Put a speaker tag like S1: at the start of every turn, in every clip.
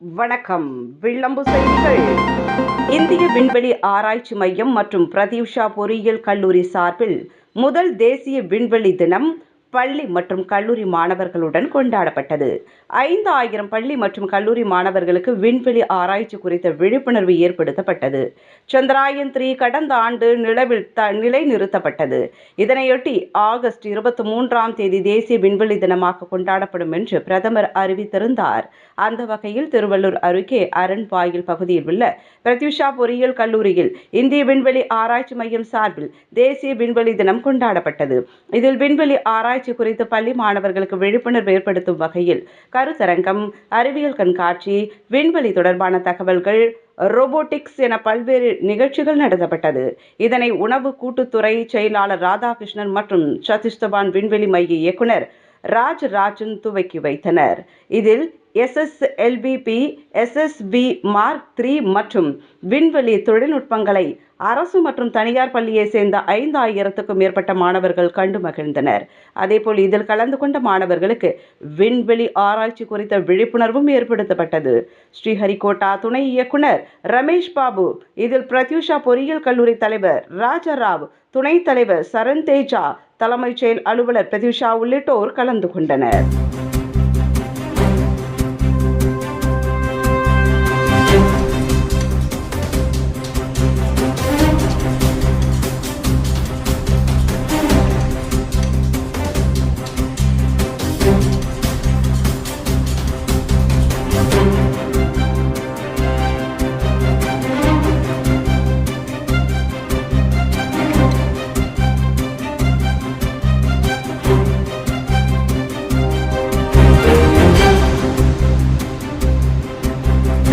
S1: வணக்கம். விளம்பு செய்திகள். இந்திய விண்வெளி ஆராய்ச்சி மையம் மற்றும் பிரத்யூஷா பொறியியல் கல்லூரி சார்பில் முதல் தேசிய விண்வெளி தினம் பள்ளி மற்றும் கல்லூரி மாணவர்களுடன் கொண்டாடப்பட்டது. 5000 பள்ளி மற்றும் கல்லூரி மாணவர்களுக்கு விண்வெளி ஆராய்ச்சி குறித்த விழிப்புணர்வு ஏற்படுத்தப்பட்டது. சந்திராயன் 3 கடந்த ஆண்டு நிலவில் நிலைநிறுத்தப்பட்டது. இதனையொட்டி ஆகஸ்ட் 23ஆம் தேதி தேசிய விண்வெளி தினமாக கொண்டாடப்படும் என்று பிரதமர் அறிவித்திருந்தார். அந்த வகையில் திருவள்ளூர் அருகே அரண்வாயில் பகுதியில் உள்ள பிரத்யூஷா பொறியியல் கல்லூரியில் இந்திய விண்வெளி ஆராய்ச்சி மையம் சார்பில் தேசிய விண்வெளி தினம் கொண்டாடப்பட்டது. இதில் விண்வெளி ஆராய்ச்சி குறித்து பள்ளி மாணவர்களுக்கு விழிப்புணர்வு ஏற்படுத்தும் வகையில் கருத்தரங்கம், அறிவியல் கண்காட்சி, விண்வெளி தொடர்பான தகவல்கள், ரோபோட்டிக்ஸ் என பல்வேறு நிகழ்ச்சிகள் நடத்தப்பட்டது. இதனை உணவு கூட்டுத்துறை செயலாளர் ராதாகிருஷ்ணன் மற்றும் சதீஷ் தவான் விண்வெளி மைய இயக்குனர் ராஜராஜன் துவக்கி வைத்தனர். இதில் SSLV-P, SSB Mark 3 மற்றும் விண்வெளி தொழில்நுட்பங்களை அரசு மற்றும் தனியார் பள்ளியை சேர்ந்த 5000க்கும் மேற்பட்ட மாணவர்கள் கண்டு மகிழ்ந்தனர். அதேபோல் இதில் கலந்து கொண்ட மாணவர்களுக்கு விண்வெளி ஆராய்ச்சி குறித்த விழிப்புணர்வும் ஏற்படுத்தப்பட்டது. ஸ்ரீஹரிகோட்டா துணை இயக்குனர் ரமேஷ் பாபு, இதில் பிரத்யூஷா பொறியியல் கல்லூரி தலைவர் ராஜாராவ், துணைத் தலைவர் சரண் தேஜா, தலைமைச் செயல் அலுவலர் பிரத்யூஷா உள்ளிட்டோர் கலந்து கொண்டனர்.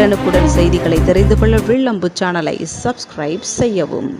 S2: உடனுக்குடன் செய்திகளை தெரிந்து கொள்ள விளம்பு சேனலை சப்ஸ்கிரைப் செய்யவும்.